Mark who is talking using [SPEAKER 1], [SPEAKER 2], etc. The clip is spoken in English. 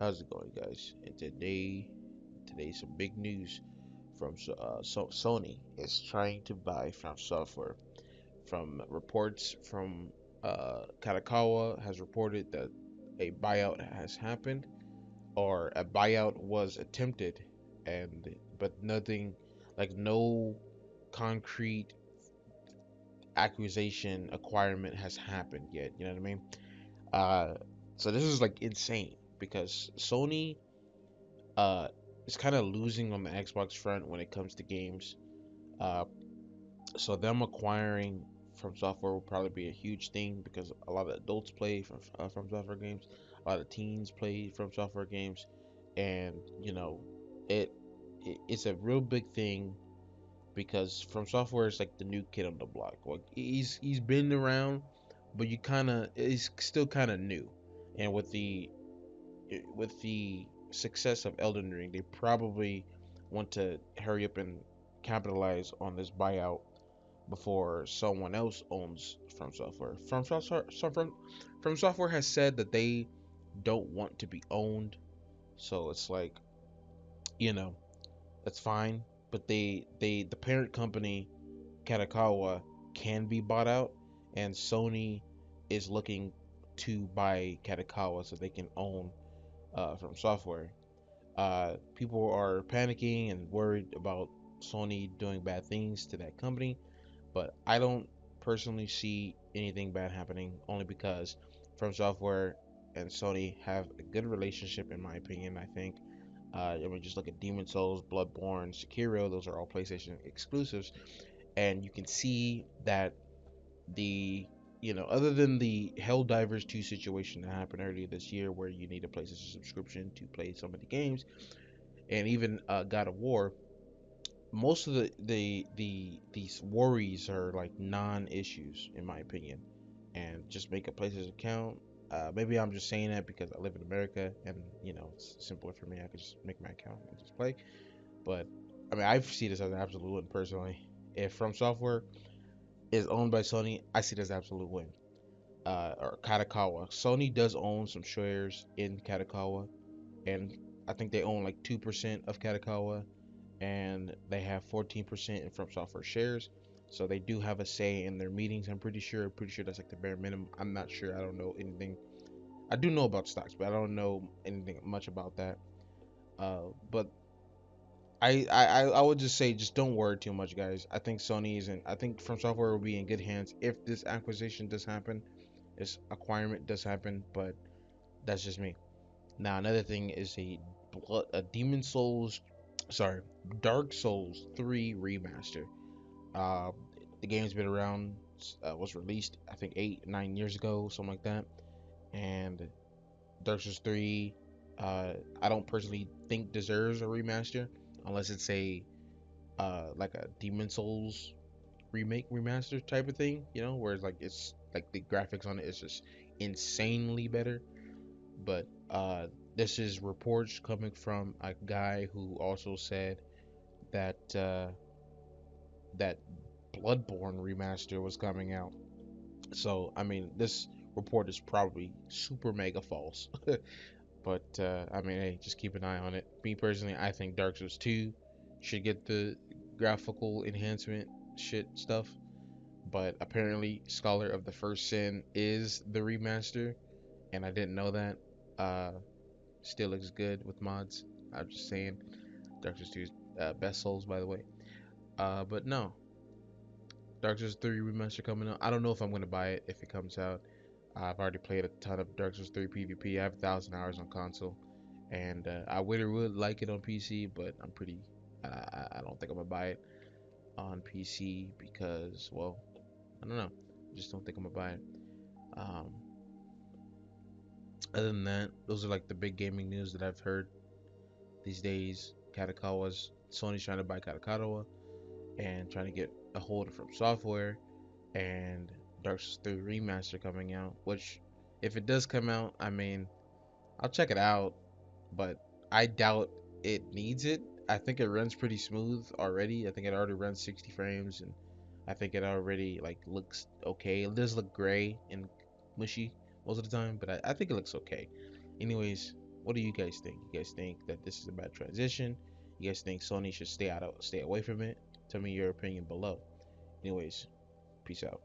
[SPEAKER 1] How's it going, guys? And today's some big news from Sony is trying to buy From Software. From reports from Katakawa has reported that a buyout has happened, or a buyout was attempted, and but nothing, like no concrete accusation acquirement has happened yet. You know what I mean? Uh, so this is like insane because Sony uh is kind of losing on the Xbox front when it comes to games. Uh, so them acquiring From Software will probably be a huge thing because a lot of adults play From Software games, a lot of teens play From Software games, and it, it's a real big thing because From Software is like the new kid on the block. Like he's been around, but you kind of he's still kind of new, and with the success of Elden Ring, they probably want to hurry up and capitalize on this buyout before someone else owns From Software. From Software has said that they don't want to be owned, so it's like, you know, that's fine. But the parent company Katakawa can be bought out, and Sony is looking to buy Katakawa so they can own From Software. People are panicking and worried about Sony doing bad things to that company, but I don't personally see anything bad happening only because From Software and Sony have a good relationship, in my opinion. I think. I mean, just look at Demon Souls, Bloodborne, Sekiro; those are all PlayStation exclusives, and you can see that the other than the Helldivers 2 situation that happened earlier this year, where you need a PlayStation subscription to play some of the games, and even God of War, most of these worries are like non-issues in my opinion. And just make a PlayStation account. Maybe I'm just saying that because I live in America and it's simpler for me. I could just make my account and just play. But I mean, I see this as an absolute win personally. If From Software is owned by Sony, I see this as an absolute win. Or Katakawa. Sony does own some shares in Katakawa, and I think they own like 2% of Katakawa, and they have 14% in From Software shares. So they do have a say in their meetings. I'm pretty sure. Pretty sure that's like the bare minimum. I'm not sure. I don't know anything. I do know about stocks, but I don't know anything much about that. But I would just say just don't worry too much, guys. I think Sony is in. I think From Software will be in good hands if this acquisition does happen. This acquirement does happen, but that's just me. Now another thing is a Demon Souls, sorry, Dark Souls 3 remaster. Uh, the game's been around, was released I think 8 9 years ago, something like that. And Dark Souls 3, I don't personally think deserves a remaster unless it's a like a Demon Souls remake remaster type of thing, where it's like the graphics on it is just insanely better. But this is reports coming from a guy who also said that that Bloodborne remaster was coming out. So I mean, this report is probably super mega false. But I mean, hey, just keep an eye on it. Me personally, I think Dark Souls 2 should get the graphical enhancement shit stuff. But apparently, Scholar of the First Sin is the remaster, and I didn't know that. Uh, Still looks good with mods. I'm just saying, Dark Souls 2 is best Souls, by the way. But no, Dark Souls 3 remaster coming out. I don't know if I'm gonna buy it if it comes out. I've already played a ton of Dark Souls 3 PvP. I have 1,000 hours on console, and I would like it on PC, but I don't think I'm gonna buy it on PC because, well, I don't know. I just don't think I'm gonna buy it. Um, Other than that, those are like the big gaming news that I've heard these days. Sony's trying to buy Katakawa and trying to get a hold of From Software, and Dark Souls 3 Remaster coming out, which, if it does come out, I mean, I'll check it out, but I doubt it needs it. I think it runs pretty smooth already. I think it already runs 60 frames, and I think it already like looks okay. It does look gray and mushy most of the time, but I think it looks okay. Anyways, What do you guys think? You guys think that this is a bad transition? You guys think Sony should stay away from it? Tell me your opinion below. Anyways, peace out.